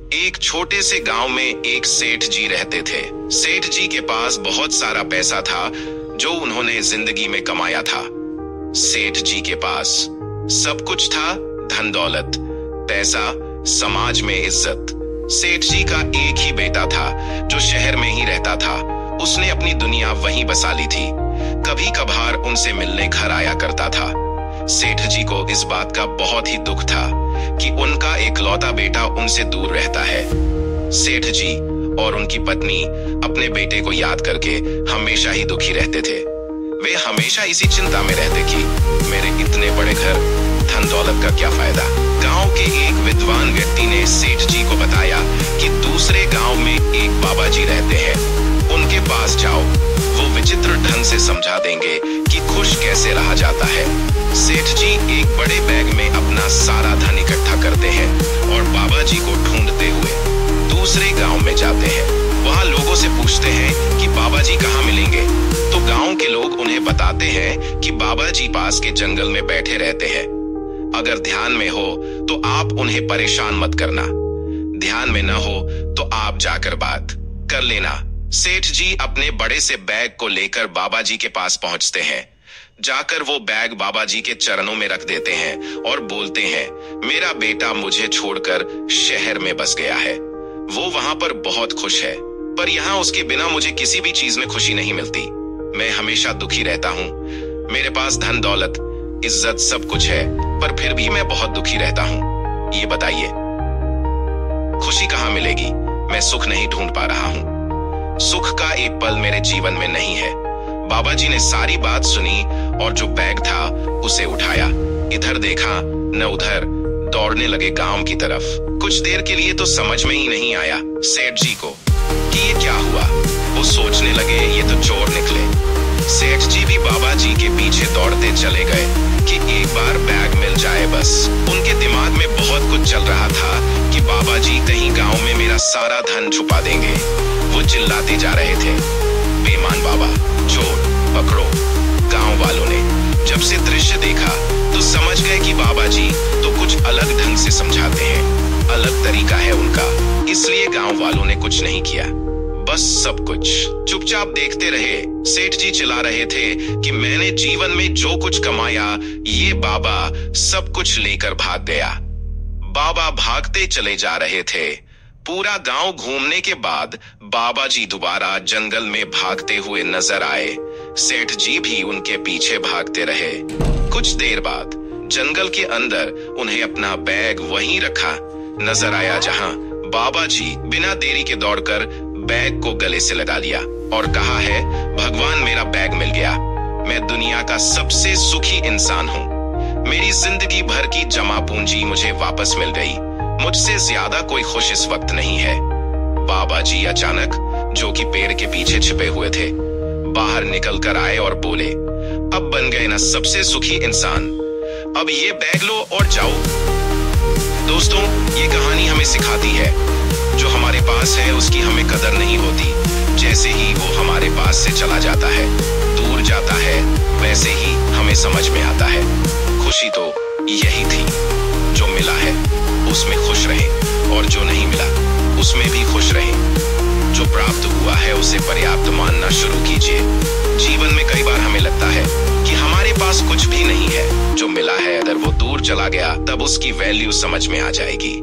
एक छोटे से गांव में एक सेठ जी रहते थे। सेठ जी के पास बहुत सारा पैसा था जो उन्होंने जिंदगी में कमाया था। सेठ जी के पास सब कुछ था, धन दौलत, पैसा, समाज में इज्जत। सेठ जी का एक ही बेटा था जो शहर में ही रहता था। उसने अपनी दुनिया वहीं बसा ली थी। कभी कभार उनसे मिलने घर आया करता था। सेठ जी को इस बात का बहुत ही दुख था कि उनका एकलौता बेटा उनसे दूर रहता है। सेठ जी और उनकी पत्नी अपने बेटे को याद करके हमेशा ही दुखी रहते थे। वे हमेशा इसी चिंता में रहते कि मेरे इतने बड़े घर, धन दौलत का क्या फायदा। गांव के एक विद्वान व्यक्ति ने सेठ जी को बताया कि दूसरे गांव में एक बाबा जी रहते हैं, उनके पास जाओ, वो विचित्र ढंग से समझा देंगे कि खुश कैसे रहा जाता है। सेठ जी एक बड़े बैग में अपना सारा धन इकट्ठा करते हैं और बाबा जी को ढूंढते हुए दूसरे गांव में जाते हैं। वहां लोगों से पूछते हैं कि बाबा जी कहाँ मिलेंगे, तो गांव के लोग उन्हें बताते हैं कि बाबा जी पास के जंगल में बैठे रहते हैं। अगर ध्यान में हो तो आप उन्हें परेशान मत करना, ध्यान में न हो तो आप जाकर बात कर लेना। सेठ जी अपने बड़े से बैग को लेकर बाबा जी के पास पहुंचते हैं। जाकर वो बैग बाबा जी के चरणों में रख देते हैं और बोलते हैं, मेरा बेटा मुझे छोड़कर शहर में बस गया है। वो वहां पर बहुत खुश है, पर यहाँ उसके बिना मुझे किसी भी चीज में खुशी नहीं मिलती। मैं हमेशा दुखी रहता हूँ। मेरे पास धन दौलत, इज्जत सब कुछ है, पर फिर भी मैं बहुत दुखी रहता हूँ। ये बताइए, खुशी कहाँ मिलेगी? मैं सुख नहीं ढूंढ पा रहा हूँ। सुख का एक पल मेरे जीवन में नहीं है। बाबा जी ने सारी बात सुनी और जो बैग था उसे उठाया, इधर देखा न उधर, दौड़ने लगे गांव की तरफ। कुछ देर के लिए तो समझ में ही नहीं आया सेठ जी को कि ये क्या हुआ। वो सोचने लगे ये तो चोर निकले। सेठ जी भी बाबा जी के पीछे दौड़ते चले गए कि एक बार बैग मिल जाए बस। उनके दिमाग में बहुत कुछ चल रहा था कि बाबा जी कहीं गांव में मेरा सारा धन छुपा देंगे। वो चिल्लाते जा रहे थे, बेईमान बाबा, चोर, पकड़ो। गांव वालों ने जब से दृश्य देखा तो समझ गए कि बाबा जी तो कुछ अलग ढंग से समझाते हैं, अलग तरीका है उनका। इसलिए गांव वालों ने कुछ नहीं किया, बस सब कुछ चुपचाप देखते रहे। सेठ जी चिल्ला रहे थे कि मैंने जीवन में जो कुछ कमाया ये बाबा सब कुछ लेकर भाग गया। बाबा भागते चले जा रहे थे। पूरा गांव घूमने के बाद बाबा जी दोबारा जंगल में भागते हुए नजर आए। सेठ जी भी उनके पीछे भागते रहे। कुछ देर बाद जंगल के अंदर उन्हें अपना बैग वहीं रखा नजर आया जहां बाबा जी बिना देरी के दौड़कर बैग को गले से लगा लिया और कहा है, भगवान मेरा बैग मिल गया। मैं दुनिया का सबसे सुखी इंसान हूँ। मेरी जिंदगी भर की जमा पूंजी मुझे वापस मिल गई। मुझसे ज्यादा कोई खुश इस वक्त नहीं है। बाबा जी अचानक, जो कि पेड़ के पीछे छिपे हुए थे, बाहर निकल कर आए और बोले, अब बन गए ना सबसे सुखी इंसान, अब ये बैग लो और जाओ। दोस्तों, ये कहानी हमें सिखाती है जो हमारे पास है उसकी हमें कदर नहीं होती। जैसे ही वो हमारे पास से चला जाता है, दूर जाता है, वैसे ही हमें समझ में आता है खुशी तो यही थी। जो मिला है उसमें खुश रहें और जो नहीं मिला उसमें भी खुश रहें। जो प्राप्त हुआ है उसे पर्याप्त मानना शुरू कीजिए। जीवन में कई बार हमें लगता है कि हमारे पास कुछ भी नहीं है। जो मिला है अगर वो दूर चला गया तब उसकी वैल्यू समझ में आ जाएगी।